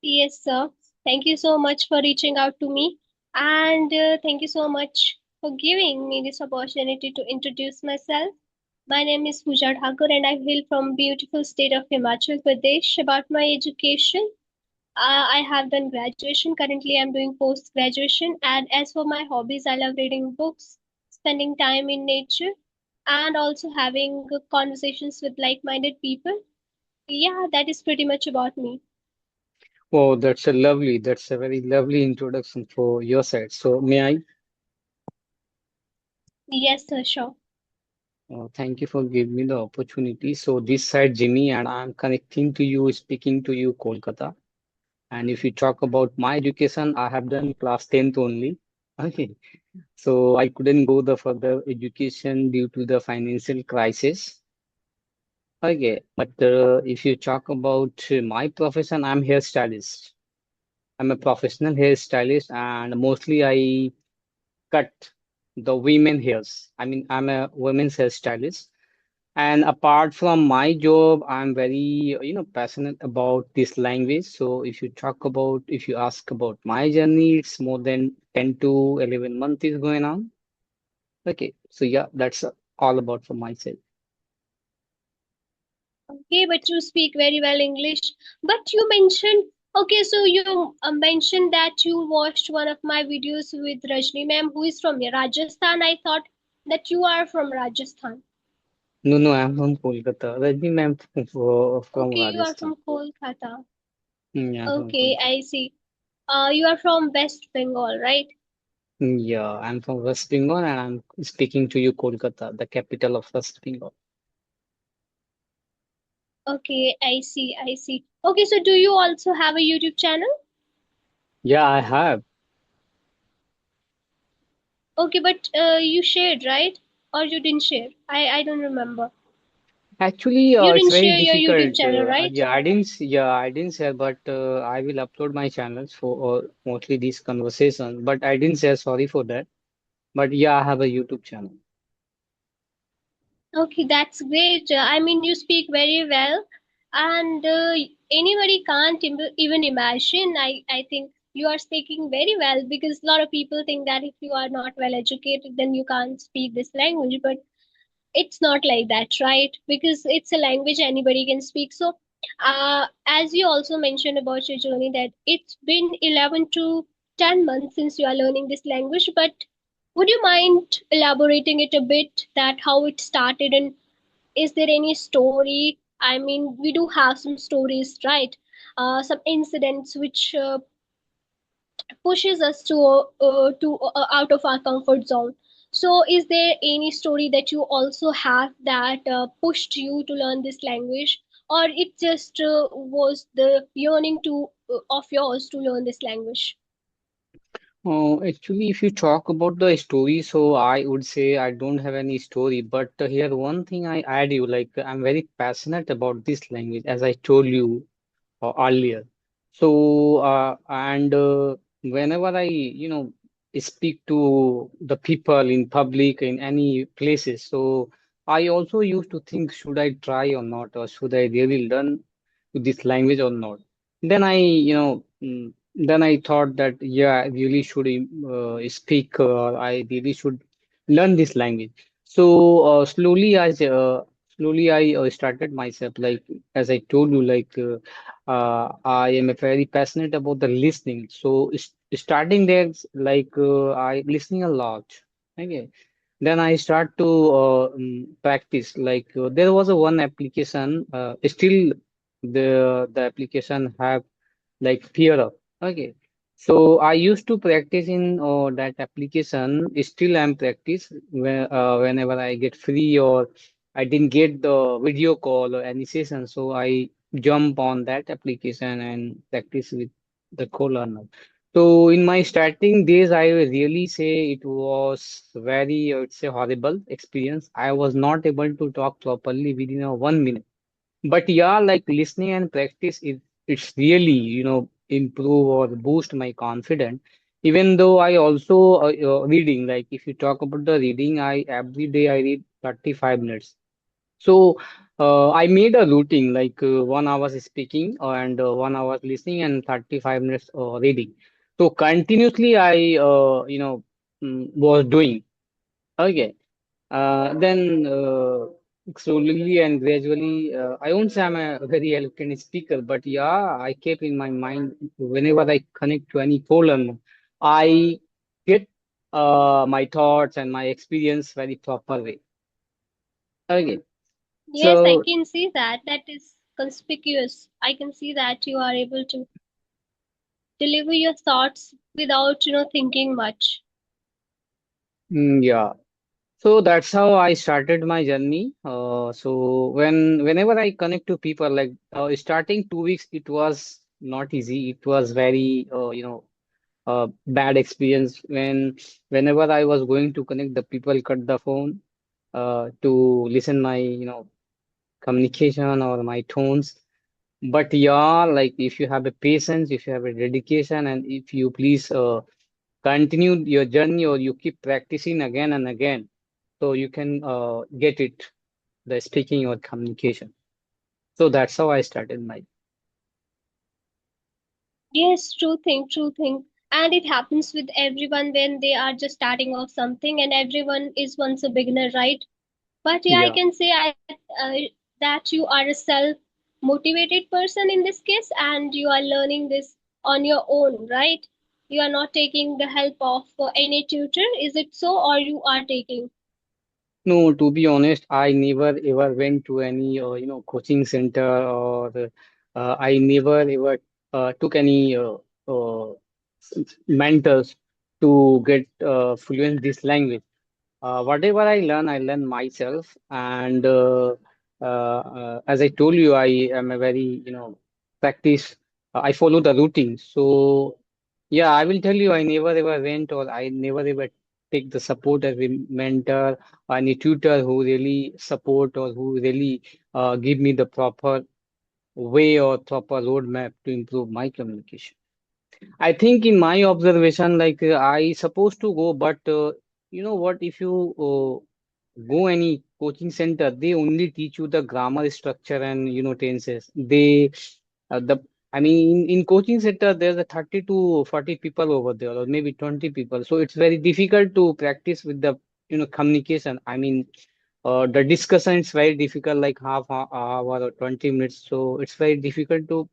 Yes, sir. Thank you so much for reaching out to me. And thank you so much for giving me this opportunity to introduce myself. My name is Pooja Thakur and I hail from beautiful state of Himachal Pradesh. About my education, I have done graduation. Currently, I'm doing post graduation. And as for my hobbies, I love reading books, spending time in nature, and also having conversations with like minded people. Yeah, that is pretty much about me. Oh, that's a very lovely introduction for your side. So may I? Yes, sir, sure. Thank you for giving me the opportunity. So this side Jimmy, and I'm connecting to you, speaking to you, Kolkata. And if you talk about my education, I have done class 10th only. Okay. So I couldn't go the further education due to the financial crisis. Okay. But if you talk about my profession, I'm hairstylist. I'm a professional hairstylist, and mostly I cut the women hairs. I mean, I'm a women's hairstylist. And apart from my job, I'm very, passionate about this language. So if you ask about my journey, it's more than 10 to 11 months is going on. Okay. So yeah, that's all about from my side. Okay, but you speak very well English. But you mentioned, okay, so you mentioned that you watched one of my videos with Rajni ma'am, who is from Rajasthan. I thought that you are from Rajasthan. No, no, I'm from Kolkata. Rajni ma'am from Okay, you are Rajasthan. from Kolkata. Yeah, from Okay, Kolkata. I see. You are from West Bengal, right? Yeah, I'm from West Bengal and I'm speaking to you, Kolkata, the capital of West Bengal. Okay, I see, I see. Okay, so do you also have a YouTube channel? Yeah, I have. Okay, but you shared, right? Or you didn't share? I don't remember. Actually, You it's didn't very share your YouTube difficult. channel, right? Yeah, I didn't share, but I will upload my channels for mostly this conversation. But I didn't share. Sorry for that. But yeah, I have a YouTube channel. Okay, that's great. I mean, you speak very well, and anybody can't even imagine. I think you are speaking very well because a lot of people think that if you are not well educated, then you can't speak this language. But it's not like that, right? Because it's a language anybody can speak. So, as you also mentioned about your journey, that it's been 11 to 10 months since you are learning this language, but would you mind elaborating it a bit that how it started and is there any story? I mean, we do have some stories, right? Some incidents which pushes us to out of our comfort zone. So is there any story that you also have that pushed you to learn this language, or it just was the yearning to of yours to learn this language? Actually, if you talk about the story, so I would say I don't have any story. But here, one thing I add you, like I'm very passionate about this language, as I told you earlier. So, and whenever I, speak to the people in public in any places, so I also used to think, should I try or not, or should I really learn this language or not? Then then I thought that, yeah, I really should speak, I really should learn this language. So, slowly I started myself, like, as I told you, like, I am very passionate about the listening. So starting there, like I listening a lot. Okay. Then I start to practice. Like there was a one application. Still, the application have like fear of. Okay. So I used to practice in that application. Still, I'm practice whenever I get free or I didn't get the video call or any session. So I jump on that application and practice with the co-learner. So in my starting days, I will really say it was very, I would say, horrible experience. I was not able to talk properly within a 1 minute. But yeah, like listening and practice, it's really, improve or boost my confidence. Even though I also reading, like if you talk about the reading, I every day I read 35 minutes. So I made a routine like 1 hour speaking and 1 hour listening and 35 minutes reading. So continuously was doing. Okay. Then slowly and gradually, I won't say I'm a very eloquent speaker, but yeah, I keep in my mind whenever I connect to any column, I get my thoughts and my experience very proper way. Okay. Yes, I So can see that. That is conspicuous. I can see that you are able to deliver your thoughts without, thinking much. yeah. So that's how I started my journey. Whenever I connect to people, like starting 2 weeks, it was not easy. It was very bad experience whenever I was going to connect, the people cut the phone to listen my communication or my tones. But yeah, like if you have a patience, if you have a dedication, and if you please continue your journey or you keep practicing again and again, so you can get it, the speaking or communication. So that's how I started my. Yes, true thing, true thing. And it happens with everyone when they are just starting off something, and everyone is once a beginner, right? But yeah, I Yeah. can say that you are a self-motivated person in this case, and you are learning this on your own, right? You are not taking the help of any tutor, is it so, or you are taking? No, to be honest, I never ever went to any coaching center or I never ever took any mentors to get fluent this language. Whatever I learn myself. And as I told you, I am a very, practice. I follow the routine. So, yeah, I will tell you, I never ever went or I never ever take the support as a mentor or any tutor who really support or who really give me the proper way or proper roadmap to improve my communication. I think in my observation, like I supposed to go, but you know what? If you go any coaching center, they only teach you the grammar structure and tenses. The I mean, in coaching center, there's a 30 to 40 people over there, or maybe 20 people. So it's very difficult to practice with the communication. I mean, the discussion is very difficult, like half hour or 20 minutes. So it's very difficult to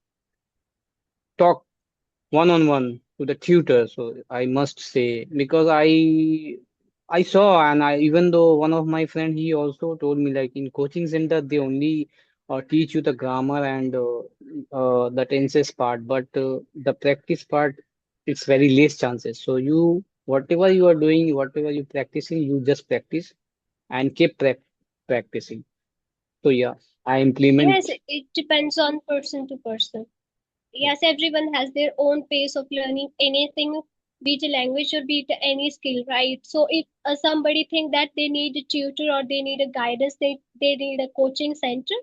talk one-on-one to the tutor. So I must say, because I saw, and I, even though one of my friend, he also told me, like in coaching center they only teach you the grammar and the tenses part, but the practice part, it's very less chances. So you, whatever you are doing, whatever you practicing, you just practice and keep practicing. So yeah, I implement. Yes, it depends on person to person. Yes, everyone has their own pace of learning anything, be it a language or be it any skill, right? So if somebody think that they need a tutor or they need a guidance, they need a coaching center,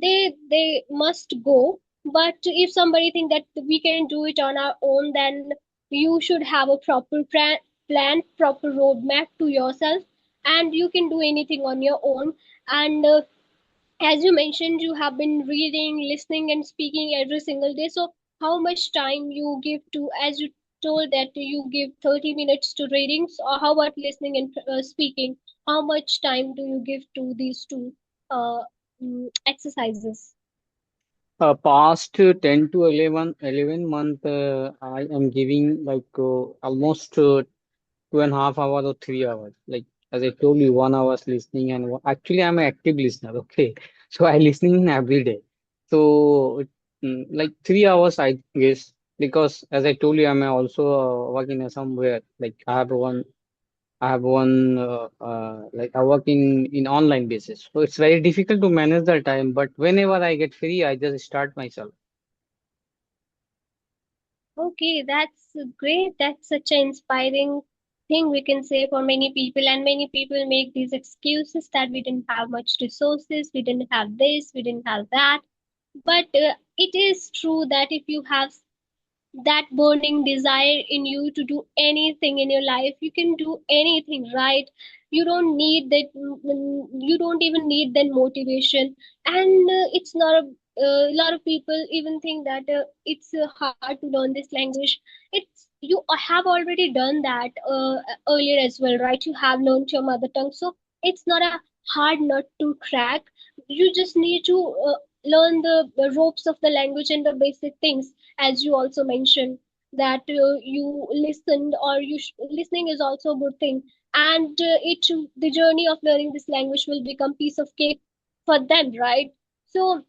they must go. But if somebody think that we can do it on our own, then you should have a proper plan, proper roadmap to yourself, and you can do anything on your own. And as you mentioned, you have been reading, listening, and speaking every single day. So how much time you give to, as you told that you give 30 minutes to readings, or how about listening and speaking? How much time do you give to these two uh, exercises? Past 10 to 11 month, I am giving like almost 2.5 hours or 3 hours. Like as I told you, 1 hour listening and actually I'm an active listener. Okay, so I listening every day. So like 3 hours, I guess, because as I told you, I'm also working somewhere. Like I have one like I work in online basis, so it's very difficult to manage the time. But whenever I get free, I just start myself. Okay, that's great. That's such an inspiring thing we can say for many people. And many people make these excuses that we didn't have much resources, we didn't have this, we didn't have that. But it is true that if you have that burning desire in you to do anything in your life, you can do anything, right? You don't need that. You don't even need that motivation. And it's not a lot of people even think that it's hard to learn this language. It's you have already done that earlier as well, right? You have learned your mother tongue, so it's not a hard nut to crack. You just need to learn the ropes of the language and the basic things, as you also mentioned that you listened, or listening is also a good thing. And it the journey of learning this language will become piece of cake for them, right? So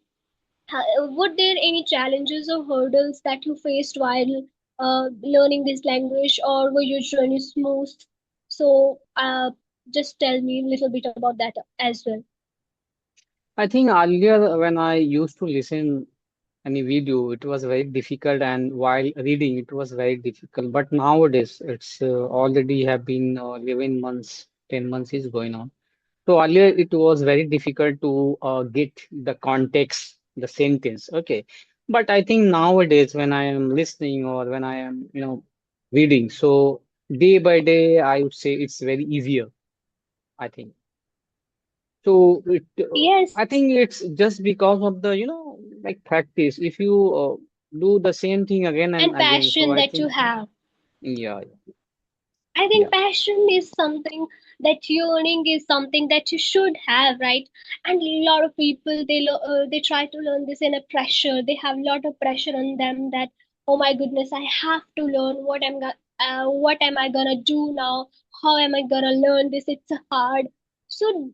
were there any challenges or hurdles that you faced while learning this language, or were your journey smooth? So just tell me a little bit about that as well. I think earlier when I used to listen any video, it was very difficult, and while reading, it was very difficult. But nowadays, it's already have been 11 months, 10 months is going on. So earlier, it was very difficult to get the context, the sentence. Okay. But I think nowadays, when I am listening or when I am, reading, so day by day, I would say it's very easier, I think. So Yes, I think it's just because of the, like practice. If you do the same thing again and and again, so passion I that you think, have. yeah, I yeah, think passion is something that yearning is something that you should have, right? And a lot of people they try to learn this in a pressure. They have a lot of pressure on them that, oh my goodness, I have to learn what am I gonna do now? How am I gonna learn this? It's hard. So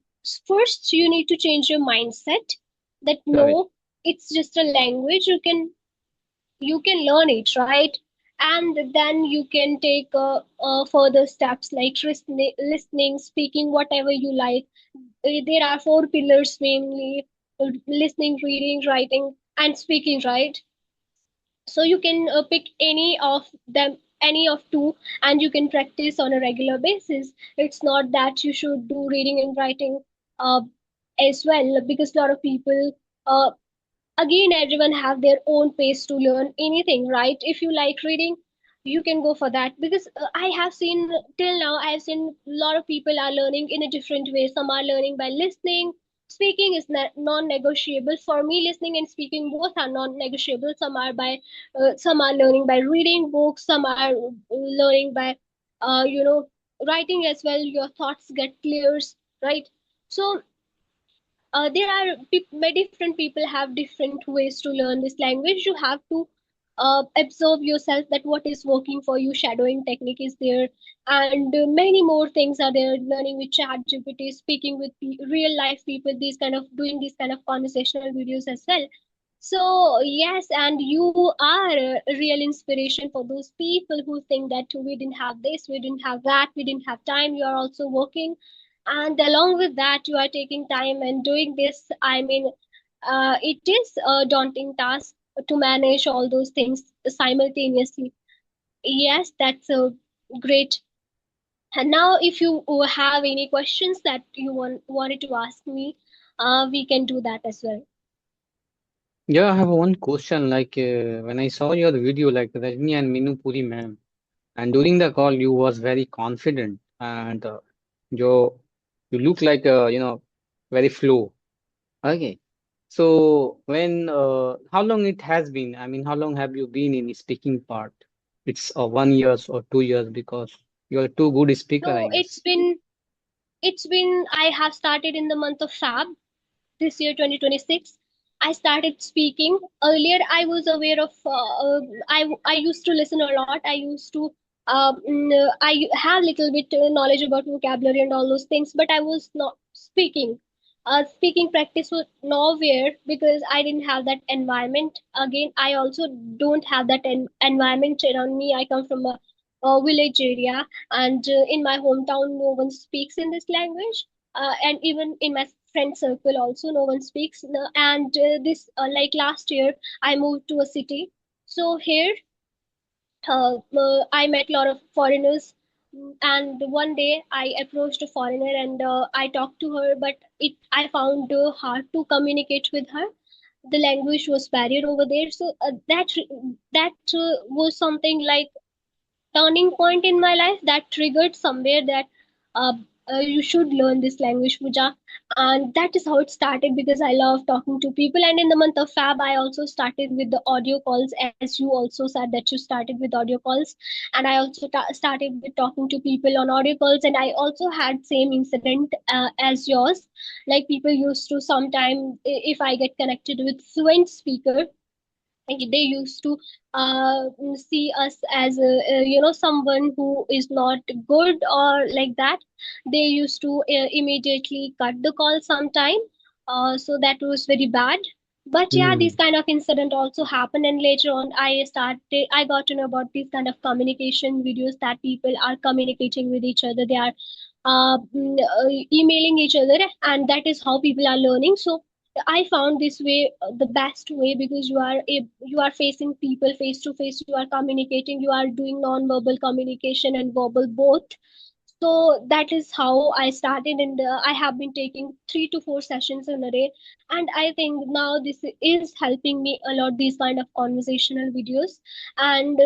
first you need to change your mindset that correct. no, it's just a language. You can learn it, right? And then you can take further steps like listening, speaking, whatever you like. There are four pillars mainly: listening, reading, writing, and speaking, right? So you can pick any of them, any of two, and you can practice on a regular basis. It's not that you should do reading and writing uh, as well, because a lot of people uh, again, everyone have their own pace to learn anything, right? If you like reading, you can go for that, because I have seen till now, I have seen a lot of people are learning in a different way. Some are learning by listening. Speaking is non-negotiable for me. Listening and speaking both are non-negotiable. Some are learning by reading books. Some are learning by writing as well. Your thoughts get clear, right? So there are many different people have different ways to learn this language. You have to observe yourself that what is working for you. Shadowing technique is there, and many more things are there. Learning with chat gpt, speaking with real life people, these kind of doing these kind of conversational videos as well. So yes, and you are a real inspiration for those people who think that we didn't have this, we didn't have that, we didn't have time. You are also working, and along with that you are taking time and doing this. I mean, it is a daunting task to manage all those things simultaneously. Yes, that's a great. And now if you have any questions that you wanted to ask me, we can do that as well. Yeah, I have one question. Like when I saw your video, like Rajni and Minu Puri ma'am, and during the call, you was very confident, and you you look like very flow. Okay. So when how long it has been? I mean, how long have you been in speaking part? It's 1 years or 2 years because you're a too good speaker, I No, guess. it's been I have started in the month of Fab this year 2026. I started speaking. Earlier I was aware of I used to listen a lot. I used to I have little bit knowledge about vocabulary and all those things, but I was not speaking. Speaking practice was nowhere because I didn't have that environment. Again, I also don't have that environment around me. I come from a village area, and in my hometown no one speaks in this language. And even in my friend circle also no one speaks. And this like last year I moved to a city. So here I met a lot of foreigners. And one day I approached a foreigner, and I talked to her, but it I found hard to communicate with her. The language was barrier over there. So that was something like turning point in my life that triggered somewhere that you should learn this language, Puja. And that is how it started, because I love talking to people. And in the month of Fab, I also started with the audio calls, as you also said that you started with audio calls. And I also started with talking to people on audio calls. And I also had same incident as yours. Like, people used to sometime, if I get connected with fluent speaker, like, they used to see us as someone who is not good or like that. They used to immediately cut the call sometime. So that was very bad. But yeah, Hmm. these kind of incident also happened, and later on I got to know about these kind of communication videos, that people are communicating with each other. They are emailing each other, and that is how people are learning. So I found this way the best way, because you are facing people face to face, you are communicating, you are doing non-verbal communication and verbal both. So that is how I started, and I have been taking 3 to 4 sessions in a day, and I think now this is helping me a lot. These kind of conversational videos, and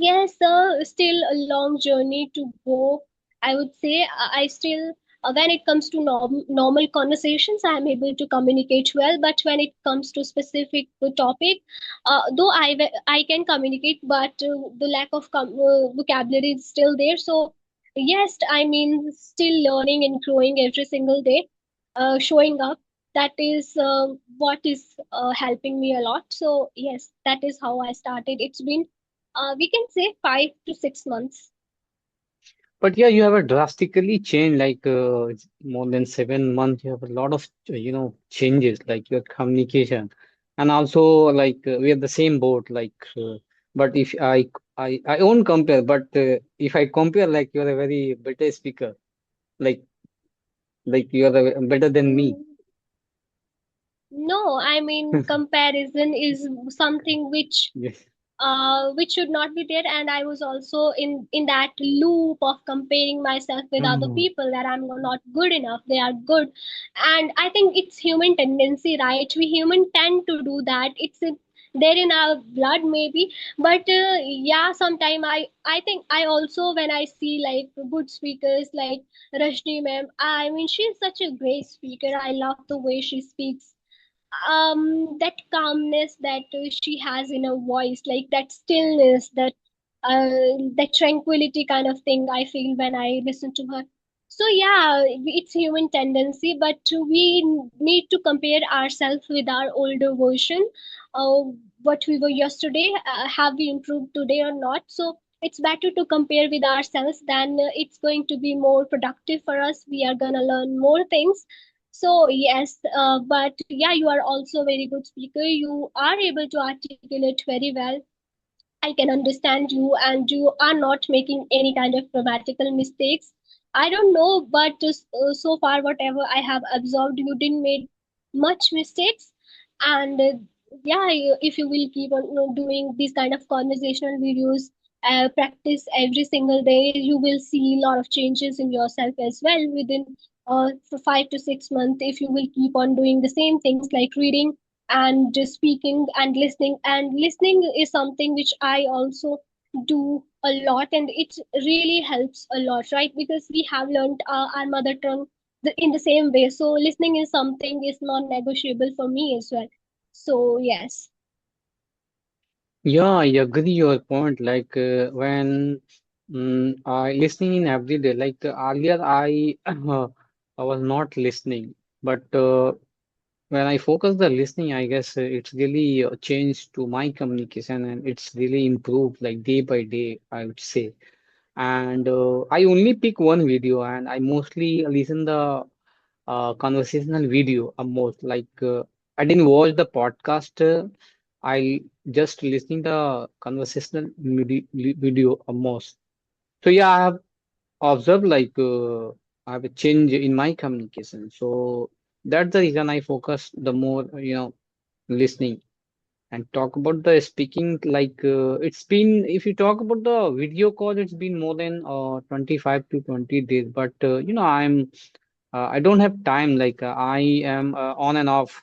yes, still a long journey to go. I would say I still, when it comes to normal conversations, I am able to communicate well. But when it comes to specific topic, though I can communicate, but the lack of vocabulary is still there. So yes, I mean, still learning and growing every single day, showing up. That is what is helping me a lot. So yes, that is how I started. It's been we can say 5 to 6 months. But yeah, you have a drastically changed, like more than 7 months. You have a lot of changes, like your communication, and also like we are the same boat. Like, but if I won't compare, but if I compare, like you're a very better speaker, like you're better than me. Mm, no, I mean, comparison is something Yes. which should not be there. And I was also in that loop of comparing myself with other Mm, people, that I'm not good enough, they are good. And I think it's human tendency, right? We human tend to do that. It's there in our blood maybe. But yeah, sometime I think I also, when I see like good speakers like Rashni ma'am, I mean, she's such a great speaker. I love the way she speaks, that calmness that she has in her voice, like that stillness, that tranquility kind of thing I feel when I listen to her. So yeah, it's human tendency, but we need to compare ourselves with our older version. uh, what we were yesterday, have we improved today or not? So it's better to compare with ourselves, then it's going to be more productive for us. We are gonna learn more things. So yes, but yeah, you are also a very good speaker. You are able to articulate very well. I can understand you, and you are not making any kind of grammatical mistakes. I don't know, but so far, whatever I have observed, you didn't make much mistakes. And yeah, if you will keep on doing these kind of conversational videos, practice every single day, you will see a lot of changes in yourself as well within for 5 to 6 months. If you will keep on doing the same things like reading and just speaking and listening. And listening is something which I also do a lot, and it really helps a lot, right? Because we have learned our mother tongue in the same way. So listening is something is non-negotiable for me as well. So yes. yeah, I agree your point. Like when I listening in every day. Like earlier, I I was not listening, but when I focus the listening, I guess it's really changed to my communication, and it's really improved like day by day, I would say. And I only pick one video, and I mostly listen the conversational video most. Like I didn't watch the podcast. I just listening the conversational video most. So yeah, I have observed like I have a change in my communication. So that's the reason I focus the more, listening and talk about the speaking. Like it's been, if you talk about the video call, it's been more than 25 to 20 days. But I don't have time. Like I am on and off,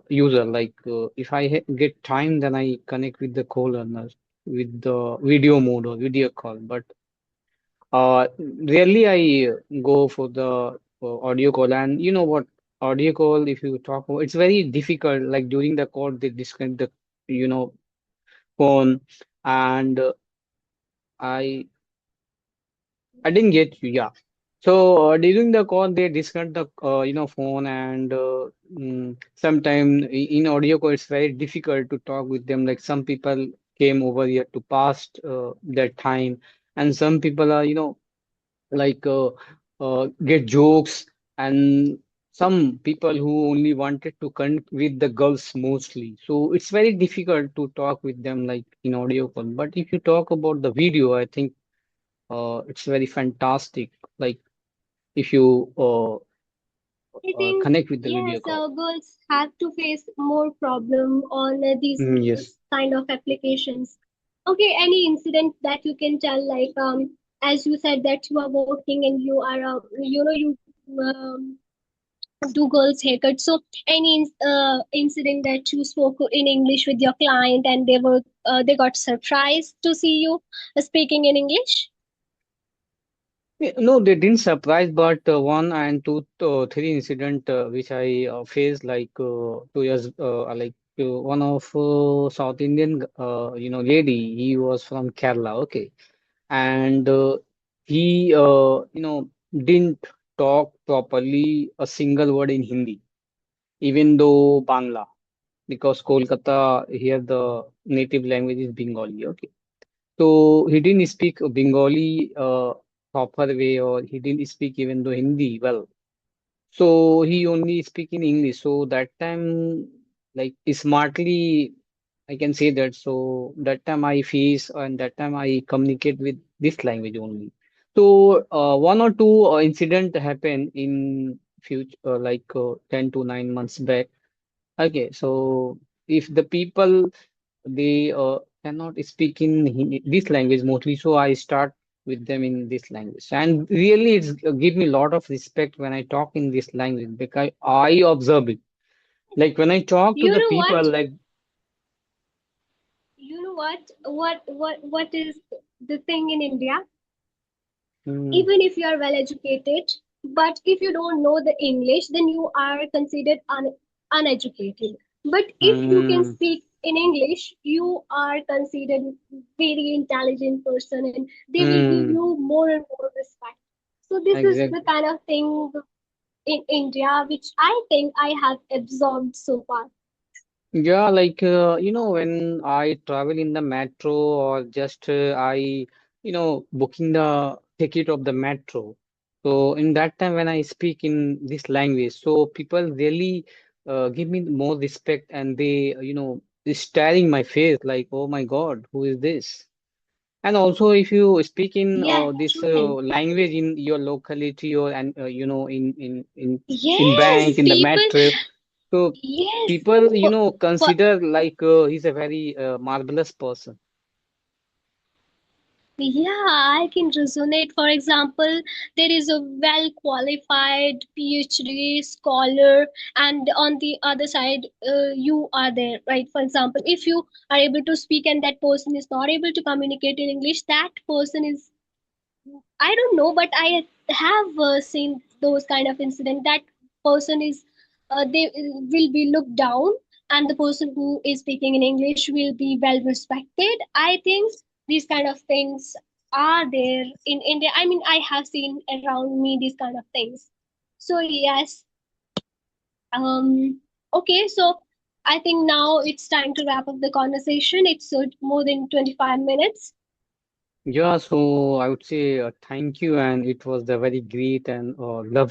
user. Like if I get time, then I connect with the co-learners with the video mode or video call. But Rarely I go for the audio call, and you know what? Audio call, if you talk about, it's very difficult. Like during the call, they disconnect the, you know, phone, and I didn't get you. Yeah. So during the call, they disconnect the phone, and sometime in audio call, it's very difficult to talk with them. Like some people came over here to pass their time, and some people are like get jokes, and some people who only wanted to connect with the girls mostly. So it's very difficult to talk with them like in audio call. But if you talk about the video, I think it's very fantastic. Like if you I think connect with the video yes, call. girls have to face more problem on these Yes. kind of applications. Okay, any incident that you can tell, like as you said that you are working and you are you do girls haircut. So any incident that you spoke in English with your client and they got surprised to see you speaking in English. No, they didn't surprise, but one and two, three incident which I faced like 2 years, one of South Indian, lady. He was from Kerala, okay, and he, didn't talk properly a single word in Hindi, even though Bangla, because Kolkata here the native language is Bengali, okay. So he didn't speak Bengali proper way, or he didn't speak even though Hindi well. So he only speak in English. So that time, like smartly, I can say that. So that time I face and that time I communicate with this language only. So one or two incident happened in future, 10 to 9 months back. Okay, so if the people they cannot speak in this language mostly, so I start with them in this language, and really it's give me a lot of respect when I talk in this language because I observe it. Like when I talk to You the know people, what? like You know what? What is the thing in India? mm, Even if you are well educated, but if you don't know the English, then you are considered uneducated. But if you can mm, speak in English, you are considered very intelligent person, and they will give mm, you more and more respect. So this is the exactly. kind of thing in India which I think I have absorbed so far. Yeah, like when I travel in the metro or just booking the ticket of the metro. So in that time when I speak in this language, so people really give me more respect, and they is staring my face like, oh my God, who is this? And also if you speak in Yeah, this true thing. language in your locality, or and in bank, Yes, in the people. metro. So Yes. people, For, for consider like he's a very marvelous person. Yeah, I can resonate. For example, there is a well qualified PhD scholar, and on the other side, you are there, right? For example, if you are able to speak and that person is not able to communicate in English, that person is, I don't know, but I have seen those kind of incident. That person is, they will be looked down, and the person who is speaking in English will be well respected. I think these kind of things are there in India. I mean, I have seen around me these kind of things. So yes, okay. So I think now it's time to wrap up the conversation. It's more than 25 minutes. Yeah, so I would say thank you, and it was the very great and lovely